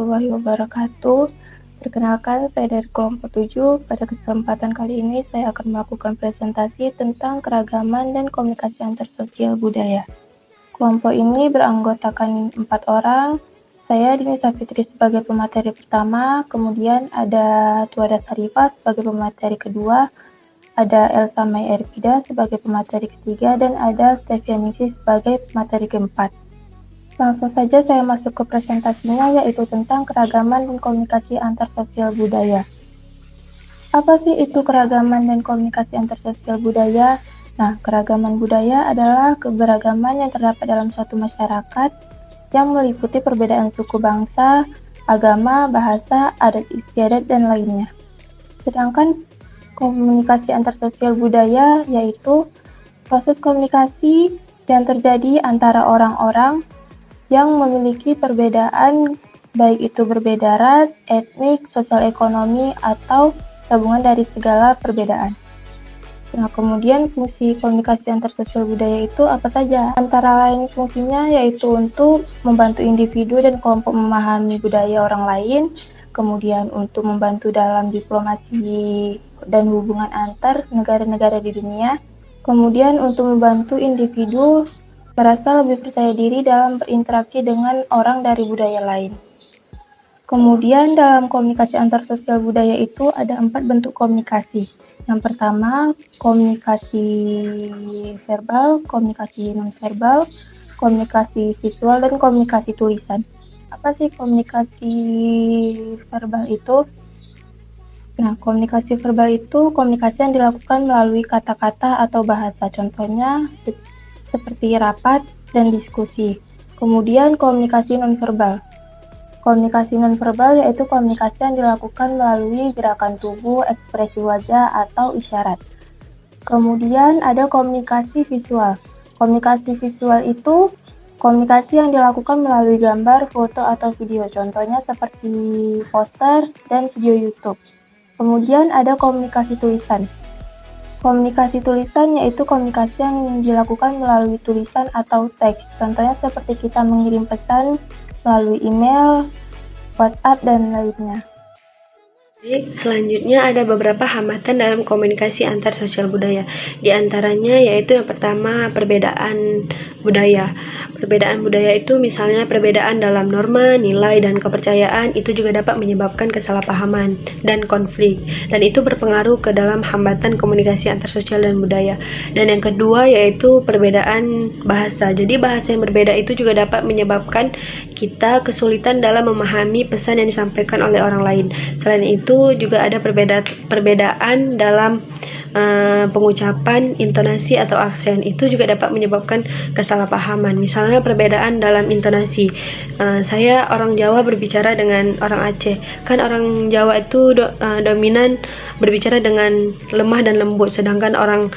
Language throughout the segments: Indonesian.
warahmatullahi wabarakatuh. Perkenalkan, saya dari kelompok 7. Pada kesempatan kali ini saya akan melakukan presentasi tentang keragaman dan komunikasi antarsosial budaya. Kelompok ini beranggotakan 4 orang. Saya Dinisa Fitri sebagai pemateri pertama, kemudian ada Tuada Sarifah sebagai pemateri kedua, ada Elsa Mai Ervida sebagai pemateri ketiga, dan ada Stevianisi sebagai pemateri keempat. Langsung saja saya masuk ke presentasinya, yaitu tentang keragaman dan komunikasi antarsosial budaya. Apa sih itu keragaman dan komunikasi antarsosial budaya? Nah, keragaman budaya adalah keberagaman yang terdapat dalam suatu masyarakat yang meliputi perbedaan suku bangsa, agama, bahasa, adat istiadat, dan lainnya. Sedangkan komunikasi antarsosial budaya yaitu proses komunikasi yang terjadi antara orang-orang yang memiliki perbedaan, baik itu berbeda ras, etnik, sosial ekonomi, atau gabungan dari segala perbedaan. Nah, kemudian fungsi komunikasi antarsosial budaya itu apa saja? Antara lain fungsinya yaitu untuk membantu individu dan kelompok memahami budaya orang lain, kemudian untuk membantu dalam diplomasi dan hubungan antar negara-negara di dunia, kemudian untuk membantu individu merasa lebih percaya diri dalam berinteraksi dengan orang dari budaya lain. Kemudian dalam komunikasi antarsosial budaya itu ada 4 bentuk komunikasi. Yang pertama, komunikasi verbal, komunikasi nonverbal, komunikasi visual, dan komunikasi tulisan. Apa sih komunikasi verbal itu? Nah, komunikasi verbal itu komunikasi yang dilakukan melalui kata-kata atau bahasa. Contohnya seperti rapat dan diskusi. Kemudian komunikasi nonverbal. Komunikasi nonverbal yaitu komunikasi yang dilakukan melalui gerakan tubuh, ekspresi wajah, atau isyarat. Kemudian ada komunikasi visual. Komunikasi visual itu komunikasi yang dilakukan melalui gambar, foto, atau video. Contohnya seperti poster dan video YouTube. Kemudian ada komunikasi tulisan. Komunikasi tulisan yaitu komunikasi yang dilakukan melalui tulisan atau teks. Contohnya seperti kita mengirim pesan melalui email, WhatsApp, dan lainnya. Baik, selanjutnya ada beberapa hambatan dalam komunikasi antar sosial budaya. Di antaranya yaitu yang pertama perbedaan budaya. Perbedaan budaya itu misalnya perbedaan dalam norma, nilai, dan kepercayaan itu juga dapat menyebabkan kesalahpahaman dan konflik. Dan itu berpengaruh ke dalam hambatan komunikasi antar sosial dan budaya. Dan yang kedua yaitu perbedaan bahasa. Jadi bahasa yang berbeda itu juga dapat menyebabkan kita kesulitan dalam memahami pesan yang disampaikan oleh orang lain. Selain itu juga ada perbedaan dalam pengucapan, intonasi, atau aksen. Itu juga dapat menyebabkan kesalahpahaman. Misalnya perbedaan dalam intonasi. Saya orang Jawa berbicara dengan orang Aceh. Kan orang Jawa itu dominan berbicara dengan lemah dan lembut, sedangkan orang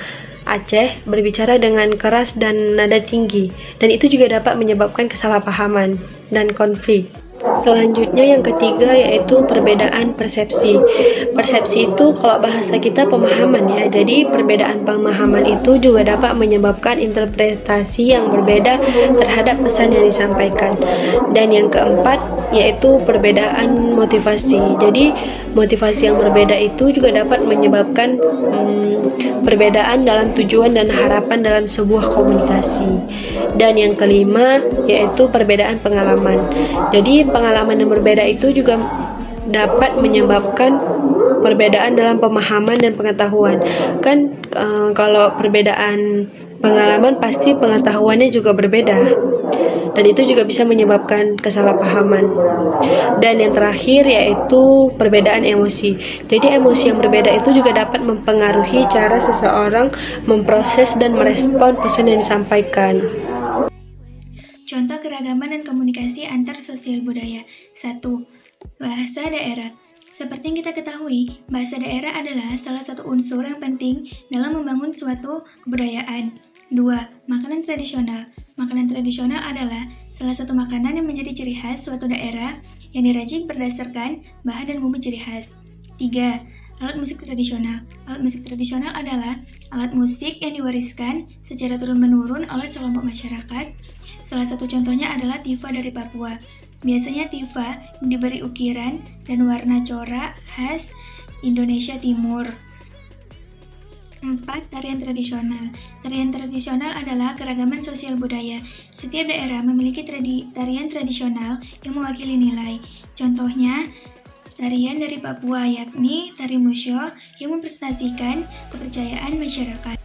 Aceh berbicara dengan keras dan nada tinggi. Dan itu juga dapat menyebabkan kesalahpahaman dan konflik. Selanjutnya yang ketiga yaitu perbedaan persepsi. Persepsi itu kalau bahasa kita pemahaman ya. Jadi perbedaan pemahaman itu juga dapat menyebabkan interpretasi yang berbeda terhadap pesan yang disampaikan. Dan yang keempat yaitu perbedaan motivasi. Jadi motivasi yang berbeda itu juga dapat menyebabkan perbedaan dalam tujuan dan harapan dalam sebuah komunikasi. Dan yang kelima yaitu perbedaan pengalaman. Jadi pengalaman yang berbeda itu juga dapat menyebabkan perbedaan dalam pemahaman dan pengetahuan. Kan kalau perbedaan pengalaman pasti pengetahuannya juga berbeda. Dan itu juga bisa menyebabkan kesalahpahaman. Dan yang terakhir yaitu perbedaan emosi. Jadi emosi yang berbeda itu juga dapat mempengaruhi cara seseorang memproses dan merespon pesan yang disampaikan. Contoh keragaman dan komunikasi antar sosial budaya. 1. Bahasa daerah. Seperti yang kita ketahui, bahasa daerah adalah salah satu unsur yang penting dalam membangun suatu kebudayaan. 2. Makanan tradisional. Makanan tradisional adalah salah satu makanan yang menjadi ciri khas suatu daerah yang diracik berdasarkan bahan dan bumbu ciri khas. 3. Alat musik tradisional. Alat musik tradisional adalah alat musik yang diwariskan secara turun-menurun oleh sekelompok masyarakat. Salah satu contohnya adalah tifa dari Papua. Biasanya tifa diberi ukiran dan warna corak khas Indonesia Timur. 4. Tarian tradisional. Tarian tradisional adalah keragaman sosial budaya. Setiap daerah memiliki tarian tradisional yang mewakili nilai. Contohnya, tarian dari Papua yakni tari musyo yang mempresentasikan kepercayaan masyarakat.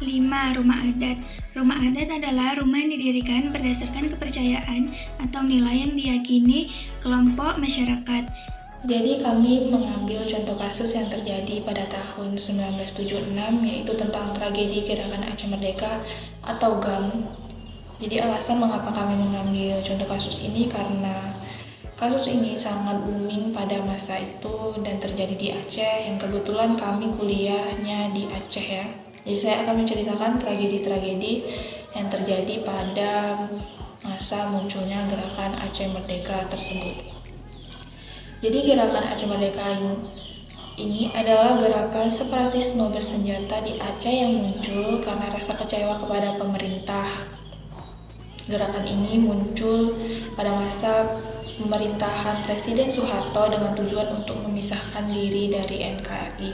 5. Rumah adat. Rumah adat adalah rumah yang didirikan berdasarkan kepercayaan atau nilai yang diyakini kelompok masyarakat. Jadi kami mengambil contoh kasus yang terjadi pada tahun 1976, yaitu tentang tragedi Gerakan Aceh Merdeka atau GAM. Jadi alasan mengapa kami mengambil contoh kasus ini karena kasus ini sangat booming pada masa itu dan terjadi di Aceh, yang kebetulan kami kuliahnya di Aceh ya. Jadi saya akan menceritakan tragedi-tragedi yang terjadi pada masa munculnya Gerakan Aceh Merdeka tersebut. Jadi Gerakan Aceh Merdeka ini adalah gerakan separatisme bersenjata di Aceh yang muncul karena rasa kecewa kepada pemerintah. Gerakan ini muncul pada masa pemerintahan Presiden Soeharto dengan tujuan untuk memisahkan diri dari NKRI.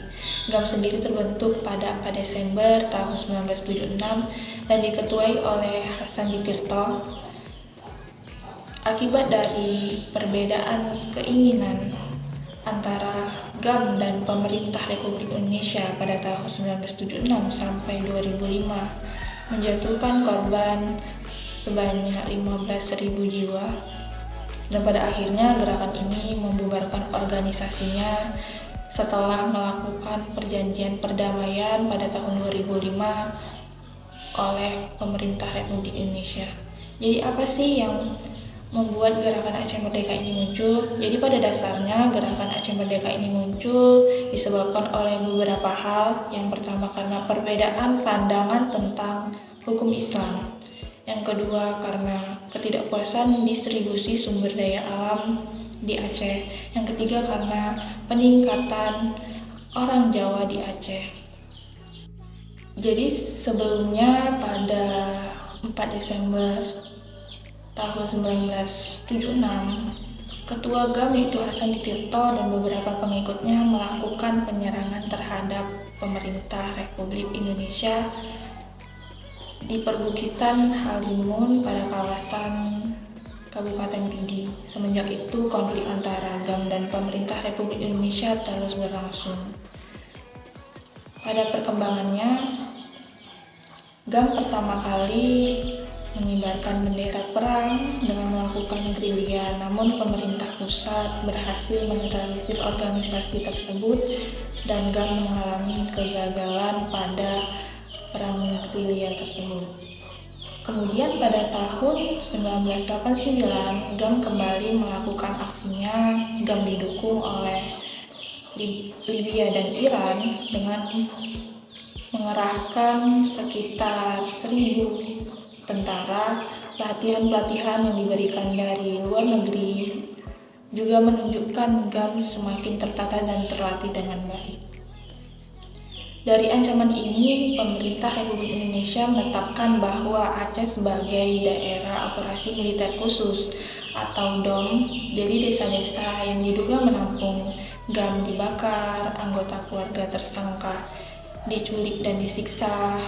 GAM sendiri terbentuk pada 4 Desember tahun 1976 dan diketuai oleh Hasan Ditirto. Akibat dari perbedaan keinginan antara GAM dan pemerintah Republik Indonesia pada tahun 1976 sampai 2005 menjatuhkan korban sebanyak 15.000 jiwa. Dan pada akhirnya gerakan ini membubarkan organisasinya setelah melakukan perjanjian perdamaian pada tahun 2005 oleh pemerintah Republik Indonesia. Jadi apa sih yang membuat Gerakan Aceh Merdeka ini muncul? Jadi pada dasarnya Gerakan Aceh Merdeka ini muncul disebabkan oleh beberapa hal. Yang pertama karena perbedaan pandangan tentang hukum Islam. Yang kedua karena ketidakpuasan distribusi sumber daya alam di Aceh. Yang ketiga karena peningkatan orang Jawa di Aceh. Jadi sebelumnya pada 4 Desember tahun 1976, Ketua GAM yaitu Hasan Ditirto dan beberapa pengikutnya melakukan penyerangan terhadap pemerintah Republik Indonesia di perbukitan Halimun pada kawasan Kabupaten Pidi. Semenjak itu konflik antara GAM dan pemerintah Republik Indonesia terus berlangsung. Pada perkembangannya, GAM pertama kali mengibarkan bendera perang dengan melakukan gerilya, namun pemerintah pusat berhasil menetralisir organisasi tersebut dan GAM mengalami kegagalan pada perang gerilya tersebut. Kemudian pada tahun 1989, GAM kembali melakukan aksinya. GAM didukung oleh Libya dan Iran dengan mengerahkan sekitar 1.000 tentara. Pelatihan-pelatihan yang diberikan dari luar negeri juga menunjukkan GAM semakin tertata dan terlatih dengan baik. Dari ancaman ini, pemerintah Republik Indonesia menetapkan bahwa Aceh sebagai daerah operasi militer khusus atau DOM. Jadi desa-desa yang diduga menampung GAM dibakar, anggota keluarga tersangka diculik dan disiksa.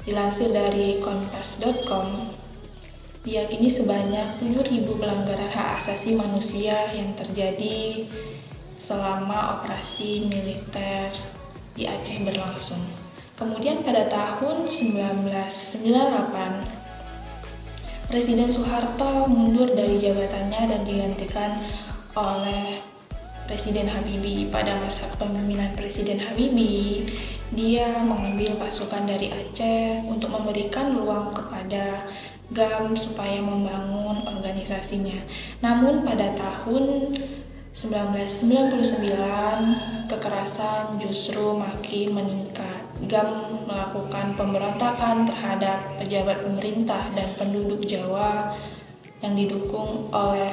Dilansir dari Kompas.com, diyakini sebanyak 7.000 pelanggaran hak asasi manusia yang terjadi selama operasi militer di Aceh berlangsung. Kemudian pada tahun 1998, Presiden Soeharto mundur dari jabatannya dan digantikan oleh Presiden Habibie. Pada masa kepemimpinan Presiden Habibie, dia mengambil pasukan dari Aceh untuk memberikan ruang kepada GAM supaya membangun organisasinya. Namun pada tahun 1999, kekerasan justru makin meningkat. GAM melakukan pemberontakan terhadap pejabat pemerintah dan penduduk Jawa yang didukung oleh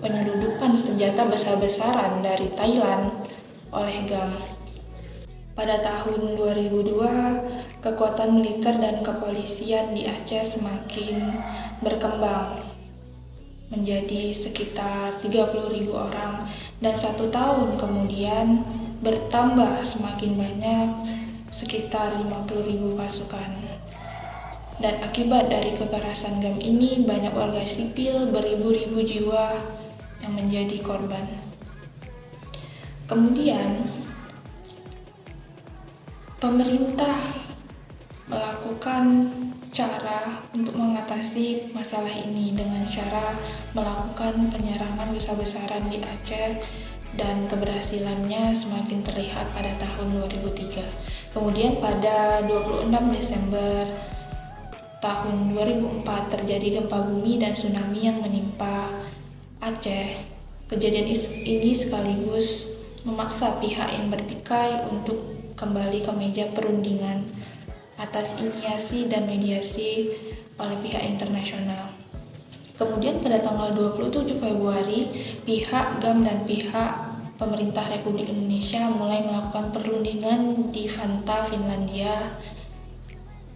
penyeludupan senjata besar-besaran dari Thailand oleh GAM. Pada tahun 2002, kekuatan militer dan kepolisian di Aceh semakin berkembang. menjadi sekitar 30.000 orang, dan 1 tahun kemudian bertambah semakin banyak sekitar 50.000 pasukan. Dan akibat dari kekerasan GAM ini banyak warga sipil beribu-ribu jiwa yang menjadi korban. Kemudian pemerintah melakukan cara untuk mengatasi masalah ini dengan cara melakukan penyerangan besar-besaran di Aceh, dan keberhasilannya semakin terlihat pada tahun 2003. Kemudian pada 26 Desember tahun 2004 terjadi gempa bumi dan tsunami yang menimpa Aceh. Kejadian ini sekaligus memaksa pihak yang bertikai untuk kembali ke meja perundingan atas inisiasi dan mediasi oleh pihak internasional. Kemudian pada tanggal 27 Februari, pihak GAM dan pihak pemerintah Republik Indonesia mulai melakukan perundingan di Vantaa, Finlandia.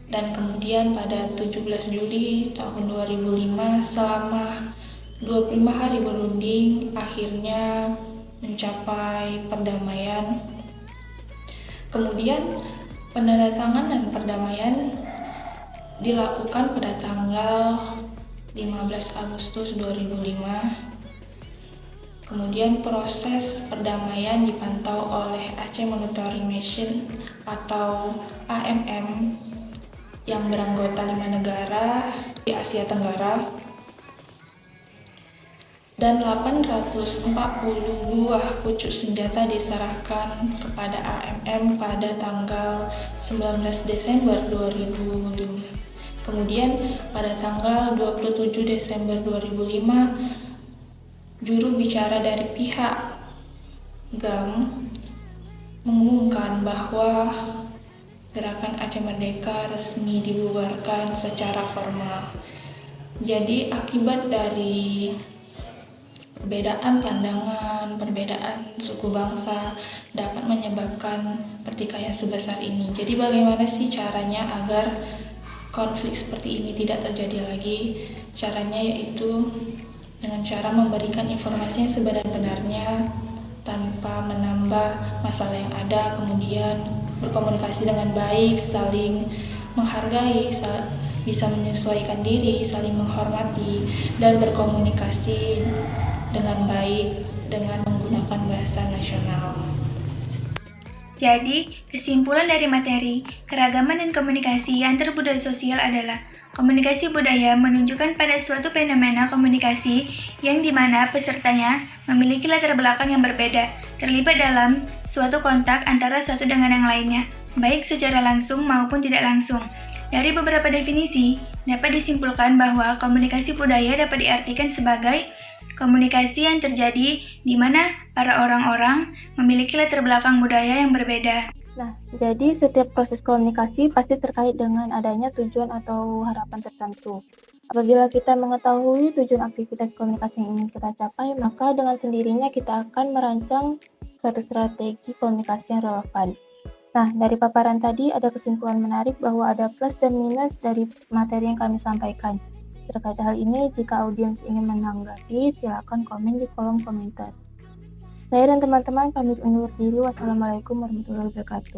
Dan kemudian pada 17 Juli tahun 2005, selama 25 hari berunding, akhirnya mencapai perdamaian. Kemudian penandatanganan perdamaian dilakukan pada tanggal 15 Agustus 2005. Kemudian proses perdamaian dipantau oleh Aceh Monitoring Mission atau AMM yang beranggota 5 negara di Asia Tenggara, dan 840 buah pucuk senjata diserahkan kepada AMM pada tanggal 19 Desember 2005. Kemudian pada tanggal 27 Desember 2005, juru bicara dari pihak GAM mengumumkan bahwa Gerakan Aceh Merdeka resmi dibubarkan secara formal. Jadi akibat dari perbedaan pandangan, perbedaan suku bangsa dapat menyebabkan pertikaian sebesar ini. Jadi bagaimana sih caranya agar konflik seperti ini tidak terjadi lagi? Caranya yaitu dengan cara memberikan informasi yang sebenar-benarnya tanpa menambah masalah yang ada, kemudian berkomunikasi dengan baik, saling menghargai, bisa menyesuaikan diri, saling menghormati, dan berkomunikasi dengan baik dengan menggunakan bahasa nasional. Jadi, kesimpulan dari materi keragaman dan komunikasi antar budaya sosial adalah komunikasi budaya menunjukkan pada suatu fenomena komunikasi yang dimana pesertanya memiliki latar belakang yang berbeda, terlibat dalam suatu kontak antara satu dengan yang lainnya, baik secara langsung maupun tidak langsung. Dari beberapa definisi, dapat disimpulkan bahwa komunikasi budaya dapat diartikan sebagai komunikasi yang terjadi di mana para orang-orang memiliki latar belakang budaya yang berbeda. Nah, jadi setiap proses komunikasi pasti terkait dengan adanya tujuan atau harapan tertentu. Apabila kita mengetahui tujuan aktivitas komunikasi yang ingin kita capai, maka dengan sendirinya kita akan merancang suatu strategi komunikasi yang relevan. Nah, dari paparan tadi ada kesimpulan menarik bahwa ada plus dan minus dari materi yang kami sampaikan. Terkait hal ini, jika audiens ingin menanggapi, silakan komen di kolom komentar. Saya dan teman-teman pamit undur diri. Wassalamualaikum warahmatullahi wabarakatuh.